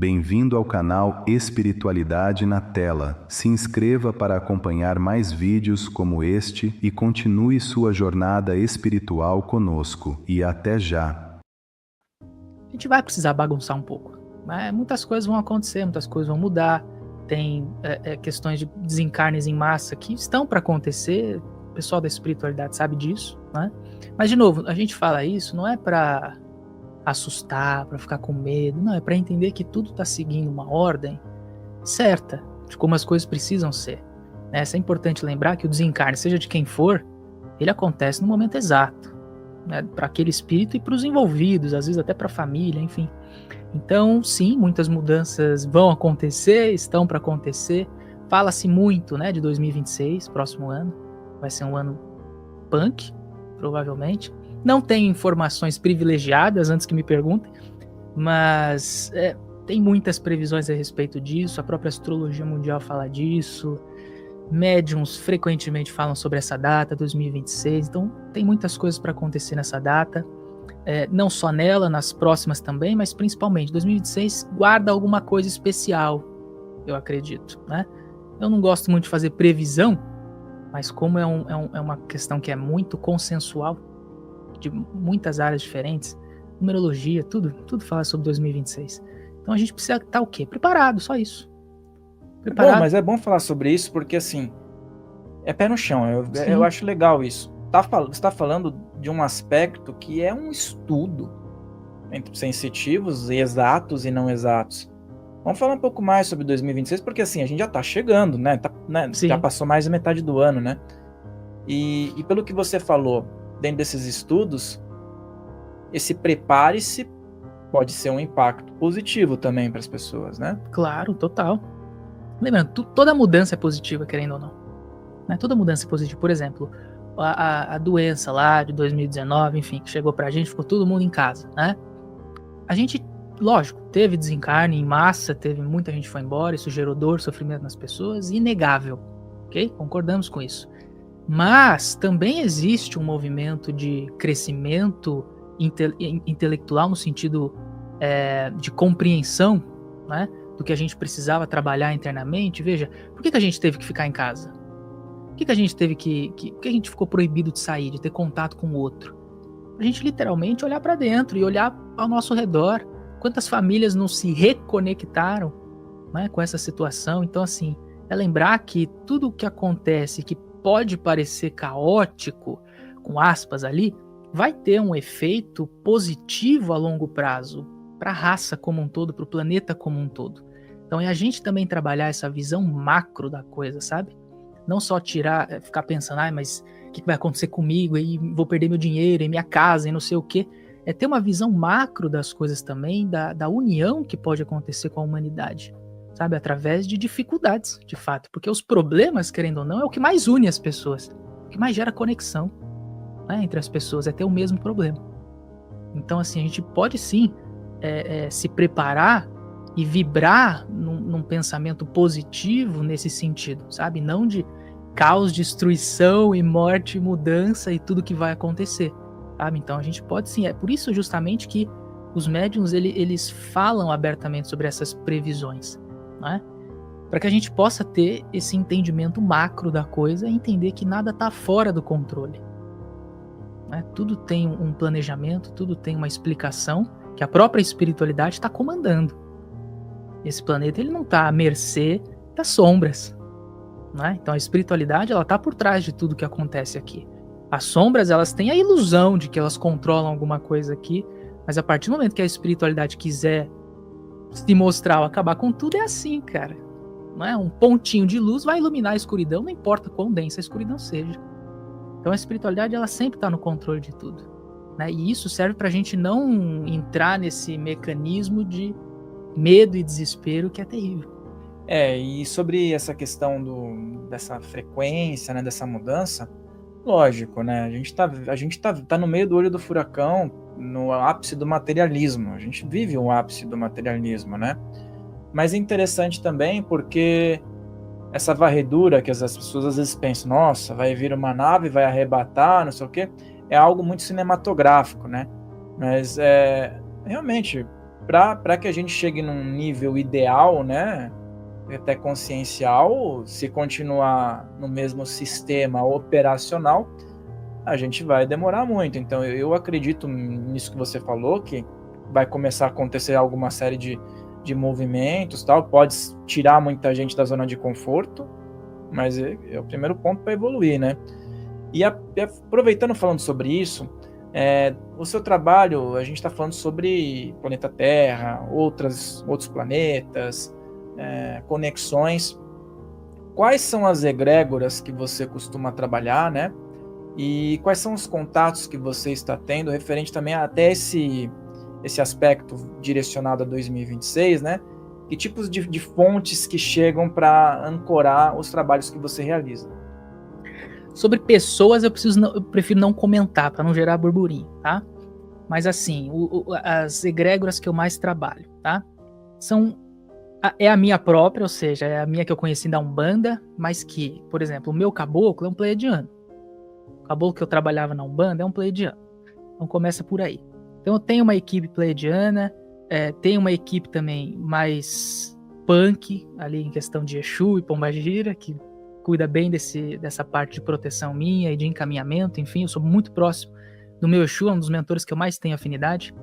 Bem-vindo ao canal Espiritualidade na Tela. Se inscreva para acompanhar mais vídeos como este e continue sua jornada espiritual conosco. E até já! A gente vai precisar bagunçar um pouco, né? Muitas coisas vão acontecer, muitas coisas vão mudar. Tem questões de desencarnes em massa que estão para acontecer. O pessoal da espiritualidade sabe disso, né? Mas, de novo, a gente fala isso não é para assustar, para ficar com medo, não, é para entender que tudo está seguindo uma ordem certa de como as coisas precisam ser, né? É importante lembrar que o desencarne, seja de quem for, ele acontece no momento exato, né? Para aquele espírito e para os envolvidos, às vezes até para a família, enfim. Então, sim, muitas mudanças vão acontecer, estão para acontecer. Fala-se muito, né, de 2026, próximo ano, vai ser um ano punk, provavelmente. Não tenho informações privilegiadas, antes que me perguntem, mas tem muitas previsões a respeito disso, a própria astrologia mundial fala disso, médiums frequentemente falam sobre essa data, 2026, então tem muitas coisas para acontecer nessa data, não só nela, nas próximas também, mas principalmente 2026 guarda alguma coisa especial, eu acredito, né? Eu não gosto muito de fazer previsão, mas como é uma questão que é muito consensual, de muitas áreas diferentes, numerologia, tudo fala sobre 2026. Então a gente precisa estar o quê? Preparado, só isso. Preparado. Bom, mas é bom falar sobre isso porque, assim, é pé no chão, eu acho legal isso. Você está falando de um aspecto que é um estudo entre sensitivos, exatos e não exatos. Vamos falar um pouco mais sobre 2026, porque, assim, a gente já está chegando, né? Já passou mais da metade do ano, né? E pelo que você falou, dentro desses estudos, esse prepare-se pode ser um impacto positivo também para as pessoas, né? Claro, total. Lembrando, toda mudança é positiva, querendo ou não, né? Toda mudança é positiva. Por exemplo, a doença lá de 2019, enfim, que chegou pra gente, ficou todo mundo em casa, né? A gente, lógico, teve desencarne em massa, muita gente foi embora, isso gerou dor, sofrimento nas pessoas, inegável, ok? Concordamos com isso. Mas também existe um movimento de crescimento intelectual no sentido de compreensão, né, do que a gente precisava trabalhar internamente. Veja, por que a gente teve que ficar em casa? Por que a gente teve por que a gente ficou proibido de sair, de ter contato com o outro? A gente literalmente olhar para dentro e olhar ao nosso redor. Quantas famílias não se reconectaram, né, com essa situação? Então, assim, é lembrar que tudo o que acontece, que pode parecer caótico, com aspas ali, vai ter um efeito positivo a longo prazo para a raça como um todo, para o planeta como um todo. Então é a gente também trabalhar essa visão macro da coisa, sabe? Não só ficar pensando, mas o que vai acontecer comigo, e vou perder meu dinheiro, e minha casa, e não sei o quê. É ter uma visão macro das coisas também, da união que pode acontecer com a humanidade, sabe, através de dificuldades, de fato, porque os problemas, querendo ou não, é o que mais une as pessoas, o que mais gera conexão, né, entre as pessoas, é ter o mesmo problema. Então, assim, a gente pode sim se preparar e vibrar num pensamento positivo nesse sentido, sabe, não de caos, destruição e morte, mudança e tudo que vai acontecer, sabe. Então a gente pode sim, é por isso justamente que os médiuns, eles falam abertamente sobre essas previsões, né? Para que a gente possa ter esse entendimento macro da coisa e entender que nada está fora do controle, né? Tudo tem um planejamento, tudo tem uma explicação que a própria espiritualidade está comandando. Esse planeta, ele não está à mercê das sombras, né? Então a espiritualidade, ela está por trás de tudo que acontece aqui. As sombras, elas têm a ilusão de que elas controlam alguma coisa aqui, mas a partir do momento que a espiritualidade quiser se mostrar ou acabar com tudo, é assim, cara. Não é? Um pontinho de luz vai iluminar a escuridão, não importa quão densa a escuridão seja. Então a espiritualidade, ela sempre está no controle de tudo, né? E isso serve para a gente não entrar nesse mecanismo de medo e desespero que é terrível. E sobre essa questão dessa frequência, né, dessa mudança, lógico, né? A gente tá no meio do olho do furacão, no ápice do materialismo. A gente vive o ápice do materialismo, né? Mas é interessante também porque essa varredura que as pessoas às vezes pensam, nossa, vai vir uma nave, vai arrebatar, não sei o quê, é algo muito cinematográfico, né? Mas realmente para que a gente chegue num nível ideal, né, até consciencial, se continuar no mesmo sistema operacional, a gente vai demorar muito. Então eu acredito nisso que você falou, que vai começar a acontecer alguma série de movimentos, tal, pode tirar muita gente da zona de conforto, mas é o primeiro ponto para evoluir, né? E aproveitando, falando sobre isso, o seu trabalho, a gente está falando sobre planeta Terra, outros planetas, conexões. Quais são as egrégoras que você costuma trabalhar, né? E quais são os contatos que você está tendo referente também até esse aspecto direcionado a 2026, né? Que tipos de fontes que chegam para ancorar os trabalhos que você realiza? Sobre pessoas, eu prefiro não comentar, para não gerar burburinho, tá? Mas assim, as egrégoras que eu mais trabalho, tá? É a minha própria, ou seja, é a minha que eu conheci da Umbanda, mas que, por exemplo, o meu caboclo é um pleiadiano. O caboclo que eu trabalhava na Umbanda é um pleiadiano. Então começa por aí. Então eu tenho uma equipe pleiadiana, tenho uma equipe também mais punk, ali em questão de Exu e Pombagira, que cuida bem dessa parte de proteção minha e de encaminhamento, enfim, eu sou muito próximo do meu Exu, é um dos mentores que eu mais tenho afinidade.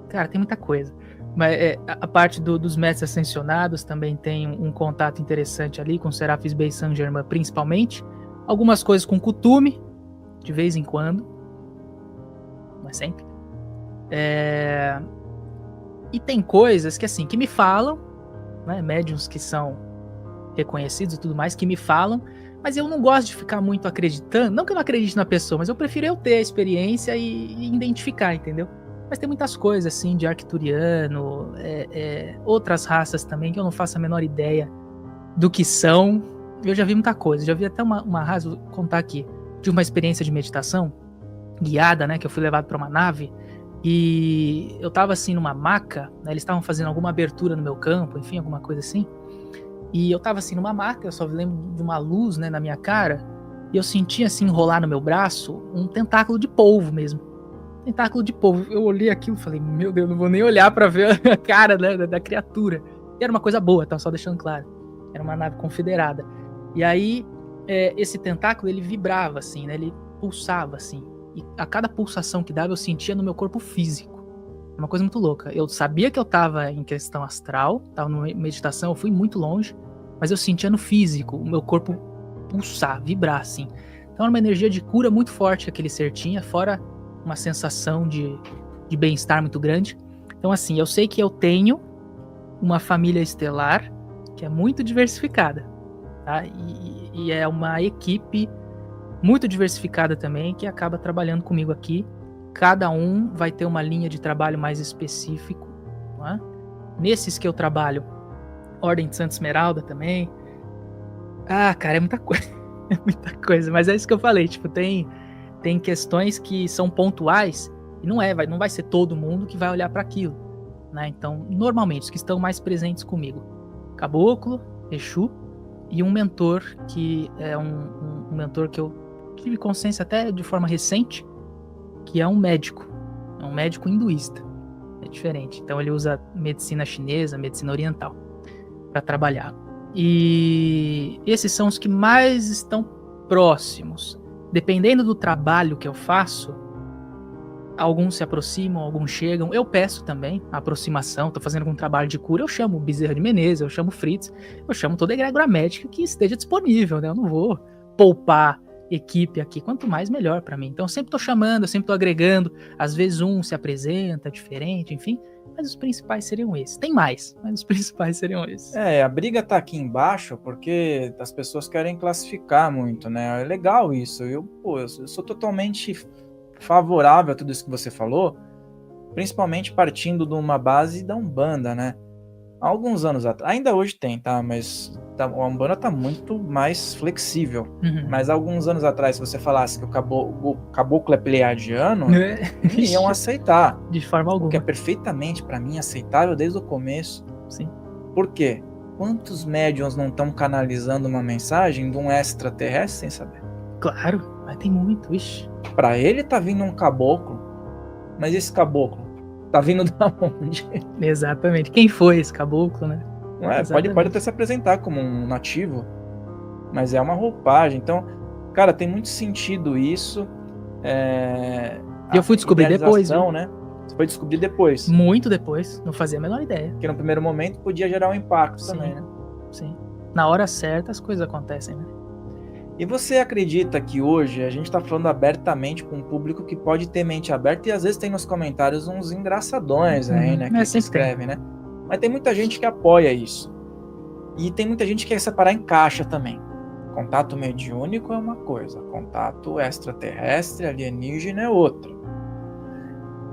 Cara, tem muita coisa. Mas a parte dos mestres ascensionados também tem um contato interessante ali, com Serafis Bey Saint Germain principalmente. Algumas coisas com Kutume, de vez em quando, não é sempre. E tem coisas que assim, que me falam, né, médiuns que são reconhecidos e tudo mais, que me falam, mas eu não gosto de ficar muito acreditando, não que eu não acredite na pessoa, mas eu prefiro eu ter a experiência e identificar, entendeu? Mas tem muitas coisas assim, de arcturiano, outras raças também, que eu não faço a menor ideia do que são. Eu já vi muita coisa, já vi até uma raça, vou contar aqui, de uma experiência de meditação guiada, né, que eu fui levado para uma nave, e eu tava assim numa maca, né, eles estavam fazendo alguma abertura no meu campo, enfim, alguma coisa assim, e eu tava assim numa maca, eu só lembro de uma luz, né, na minha cara, e eu senti assim enrolar no meu braço um tentáculo de polvo mesmo. Tentáculo de polvo. Eu olhei aquilo e falei, meu Deus, não vou nem olhar pra ver a cara, né, da criatura. E era uma coisa boa, tá? Só deixando claro. Era uma nave confederada. E aí, esse tentáculo, ele vibrava assim, né? Ele pulsava assim. E a cada pulsação que dava, eu sentia no meu corpo físico. Uma coisa muito louca. Eu sabia que eu tava em questão astral, tava numa meditação, eu fui muito longe, mas eu sentia no físico, o meu corpo pulsar, vibrar assim. Então era uma energia de cura muito forte que aquele ser tinha, fora uma sensação de bem-estar muito grande. Então assim, eu sei que eu tenho uma família estelar que é muito diversificada, tá? E é uma equipe muito diversificada também, que acaba trabalhando comigo aqui. Cada um vai ter uma linha de trabalho mais específico, não é? Nesses que eu trabalho, Ordem de Santa Esmeralda também. Ah, cara, é muita coisa. É muita coisa, mas é isso que eu falei, tipo, tem questões que são pontuais e não vai ser todo mundo que vai olhar para aquilo, né? Então, normalmente, os que estão mais presentes comigo, Caboclo, Exu e um mentor que é um mentor que eu tive consciência até de forma recente, que é um médico hinduísta. É diferente. Então ele usa medicina chinesa, medicina oriental para trabalhar. E esses são os que mais estão próximos. Dependendo do trabalho que eu faço, alguns se aproximam, alguns chegam. Eu peço também a aproximação. Estou fazendo algum trabalho de cura, eu chamo o Bezerra de Menezes, eu chamo o Fritz, eu chamo toda a egrégora médica que esteja disponível, né? Eu não vou poupar equipe aqui, quanto mais melhor para mim. Então eu sempre tô chamando, eu sempre tô agregando, às vezes um se apresenta diferente, enfim, mas os principais seriam esses. Tem mais, mas os principais seriam esses. A briga tá aqui embaixo porque as pessoas querem classificar muito, né? É legal isso. Eu sou totalmente favorável a tudo isso que você falou, principalmente partindo de uma base da Umbanda, né? Há alguns anos atrás, ainda hoje tem, tá? Mas a Umbanda tá muito mais flexível. Uhum. Mas há alguns anos atrás, se você falasse que o caboclo é pleiadiano, iam aceitar. De forma alguma. O que é perfeitamente, para mim, aceitável desde o começo. Sim. Por quê? Quantos médiuns não estão canalizando uma mensagem de um extraterrestre sem saber? Claro, mas tem muito, ixi. Pra ele tá vindo um caboclo, mas esse caboclo Tá vindo da onde? Exatamente. Quem foi esse caboclo, né? Não é, pode até se apresentar como um nativo, mas é uma roupagem. Então, cara, tem muito sentido isso. E eu fui descobrir depois, viu? Né? Você foi descobrir depois. Muito depois, não fazia a menor ideia. Porque no primeiro momento podia gerar um impacto também, né? Sim. Na hora certa as coisas acontecem, né? E você acredita que hoje a gente tá falando abertamente com um público que pode ter mente aberta e às vezes tem nos comentários uns engraçadões aí, né? Que escrevem, né? Mas tem muita gente que apoia isso. E tem muita gente que quer separar em caixa também. Contato mediúnico é uma coisa, contato extraterrestre, alienígena é outra.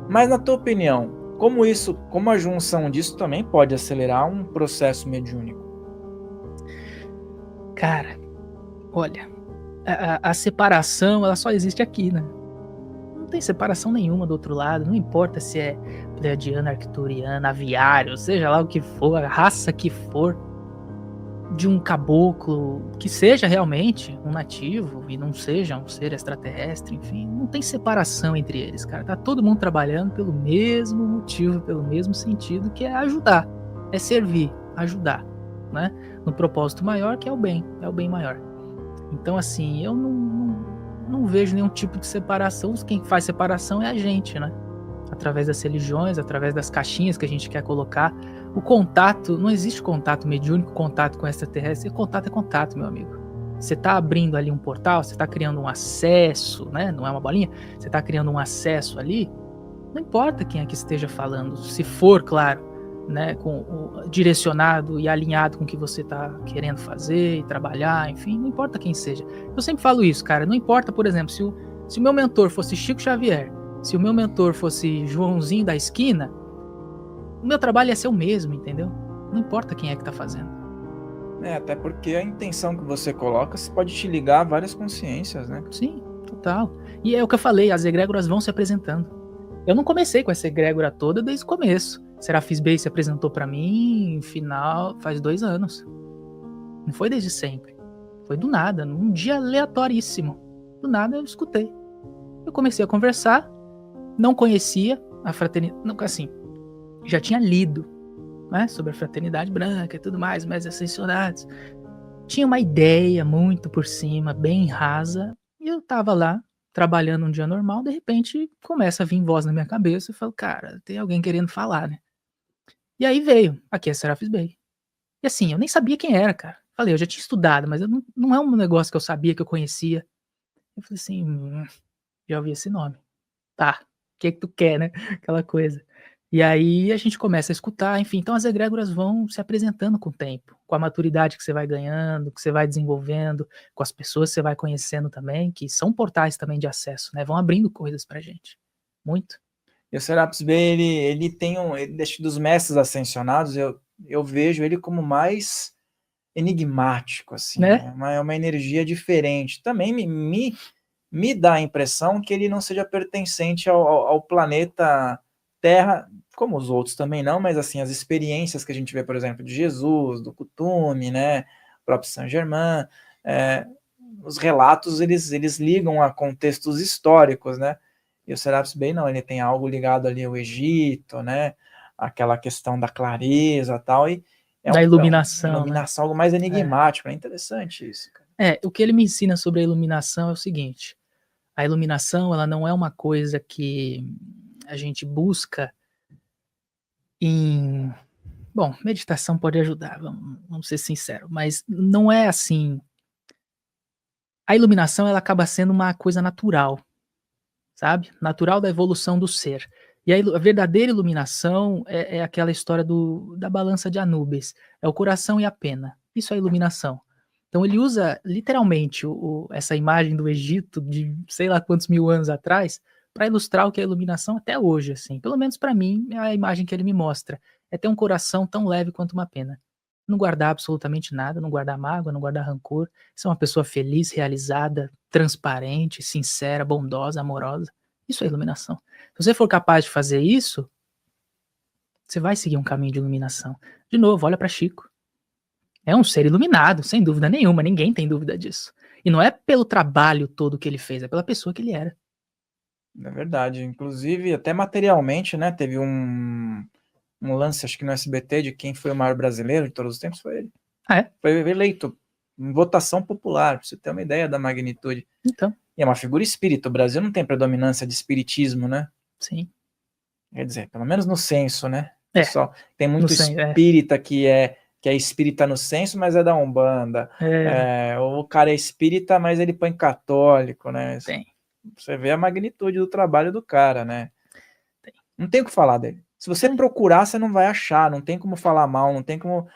Mas na tua opinião, como a junção disso também pode acelerar um processo mediúnico? Cara, olha, a separação, ela só existe aqui, né? Não tem separação nenhuma do outro lado, não importa se é pleiadiano, arcturiano, aviário, seja lá o que for, a raça que for, de um caboclo, que seja realmente um nativo e não seja um ser extraterrestre, enfim, não tem separação entre eles, cara. Tá todo mundo trabalhando pelo mesmo motivo, pelo mesmo sentido, que é ajudar, é servir, ajudar, né? No propósito maior, que é o bem maior. Então, assim, eu não vejo nenhum tipo de separação. Quem faz separação é a gente, né? Através das religiões, através das caixinhas que a gente quer colocar. O contato, não existe contato mediúnico, contato com extraterrestre. Contato é contato, meu amigo. Você tá abrindo ali um portal, você tá criando um acesso, né? Não é uma bolinha? Você tá criando um acesso ali. Não importa quem é que esteja falando, se for, claro, né, direcionado e alinhado com o que você está querendo fazer e trabalhar, enfim, não importa quem seja. Eu sempre falo isso, cara, não importa, por exemplo, se o meu mentor fosse Chico Xavier, se o meu mentor fosse Joãozinho da esquina, o meu trabalho ia ser o mesmo, entendeu? Não importa quem é que está fazendo. Até porque a intenção que você coloca pode te ligar a várias consciências, né? Sim, total. E é o que eu falei, as egrégoras vão se apresentando. Eu não comecei com essa egrégora toda desde o começo. Serafis Bey se apresentou pra mim, final, faz 2 anos. Não foi desde sempre. Foi do nada, num dia aleatoríssimo. Do nada eu escutei. Eu comecei a conversar, não conhecia a fraternidade, assim, já tinha lido, né, sobre a fraternidade branca e tudo mais, mas ascensionados. Tinha uma ideia muito por cima, bem rasa, e eu tava lá, trabalhando um dia normal, de repente começa a vir voz na minha cabeça, eu falo, cara, tem alguém querendo falar, né? E aí veio, aqui é Serafis Bey. E assim, eu nem sabia quem era, cara. Falei, eu já tinha estudado, mas não é um negócio que eu sabia, que eu conhecia. Eu falei assim, já ouvi esse nome. Tá, o que tu quer, né? Aquela coisa. E aí a gente começa a escutar, enfim, então as egrégoras vão se apresentando com o tempo, com a maturidade que você vai ganhando, que você vai desenvolvendo, com as pessoas que você vai conhecendo também, que são portais também de acesso, né? Vão abrindo coisas pra gente. Muito. E o Serapis Bey, ele tem dos mestres ascensionados, eu vejo ele como mais enigmático, assim, né? É uma energia diferente. Também me dá a impressão que ele não seja pertencente ao planeta Terra, como os outros também não, mas assim, as experiências que a gente vê, por exemplo, de Jesus, do Kuthumi, né, o próprio Saint-Germain, os relatos, eles ligam a contextos históricos, né? E o Serapis Bey não, ele tem algo ligado ali ao Egito, né? Aquela questão da clareza e tal, e da iluminação, iluminação, né? Algo mais enigmático, é interessante isso, cara. O que ele me ensina sobre a iluminação é o seguinte, a iluminação, ela não é uma coisa que a gente busca em... Bom, meditação pode ajudar, vamos ser sinceros, mas não é assim... A iluminação, ela acaba sendo uma coisa natural, sabe? Natural da evolução do ser. E a verdadeira iluminação é aquela história da balança de Anubis. É o coração e a pena. Isso é iluminação. Então ele usa literalmente essa imagem do Egito de sei lá quantos mil anos atrás para ilustrar o que é iluminação até hoje, assim. Pelo menos para mim, é a imagem que ele me mostra. É ter um coração tão leve quanto uma pena. Não guardar absolutamente nada, não guardar mágoa, não guardar rancor. Ser uma pessoa feliz, realizada, transparente, sincera, bondosa, amorosa. Isso é iluminação. Se você for capaz de fazer isso, você vai seguir um caminho de iluminação. De novo, olha para Chico. É um ser iluminado, sem dúvida nenhuma, ninguém tem dúvida disso. E não é pelo trabalho todo que ele fez, é pela pessoa que ele era. É verdade. Inclusive, até materialmente, né? Teve um lance, acho que no SBT, de quem foi o maior brasileiro de todos os tempos, foi ele. Ah, é? Foi eleito em votação popular, pra você ter uma ideia da magnitude. Então. E é uma figura espírita. O Brasil não tem predominância de espiritismo, né? Sim. Quer dizer, pelo menos no censo, né? É. Pessoal, tem muito espírita que é espírita no censo, mas é da Umbanda. O cara é espírita, mas ele põe católico, né? Tem. Você vê a magnitude do trabalho do cara, né? Não tem o que falar dele. Se você procurar, você não vai achar, não tem como falar mal, não tem como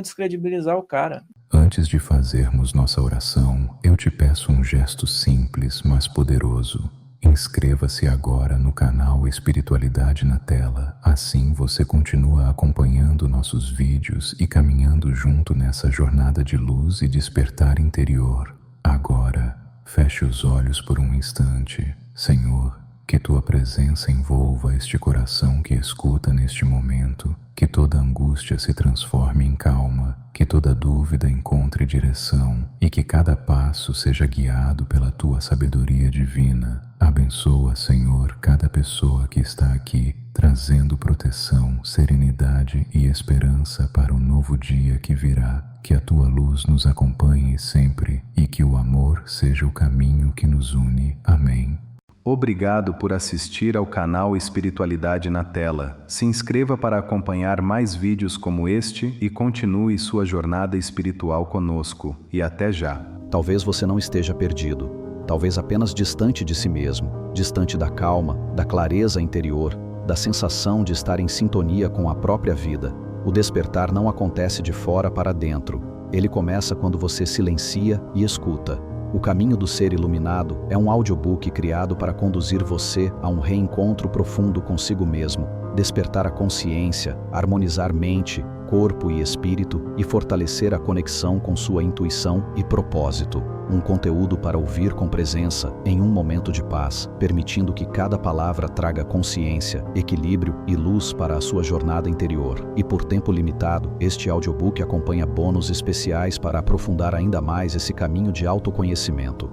descredibilizar o cara. Antes de fazermos nossa oração, eu te peço um gesto simples, mas poderoso. Inscreva-se agora no canal Espiritualidade na Tela. Assim você continua acompanhando nossos vídeos e caminhando junto nessa jornada de luz e despertar interior. Agora, feche os olhos por um instante. Senhor, que tua presença envolva este coração que escuta neste momento, que toda angústia se transforme em calma, que toda dúvida encontre direção e que cada passo seja guiado pela tua sabedoria divina. Abençoa, Senhor, cada pessoa que está aqui, trazendo proteção, serenidade e esperança para o novo dia que virá. Que a tua luz nos acompanhe sempre e que o amor seja o caminho que nos une. Amém. Obrigado por assistir ao canal Espiritualidade na Tela. Se inscreva para acompanhar mais vídeos como este e continue sua jornada espiritual conosco. E até já. Talvez você não esteja perdido. Talvez apenas distante de si mesmo, distante da calma, da clareza interior, da sensação de estar em sintonia com a própria vida. O despertar não acontece de fora para dentro. Ele começa quando você silencia e escuta. O Caminho do Ser Iluminado é um audiobook criado para conduzir você a um reencontro profundo consigo mesmo, despertar a consciência, harmonizar mente, corpo e espírito e fortalecer a conexão com sua intuição e propósito. Um conteúdo para ouvir com presença em um momento de paz, permitindo que cada palavra traga consciência, equilíbrio e luz para a sua jornada interior. E por tempo limitado, este audiobook acompanha bônus especiais para aprofundar ainda mais esse caminho de autoconhecimento.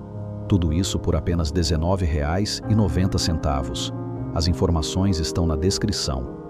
Tudo isso por apenas R$ 19,90. As informações estão na descrição.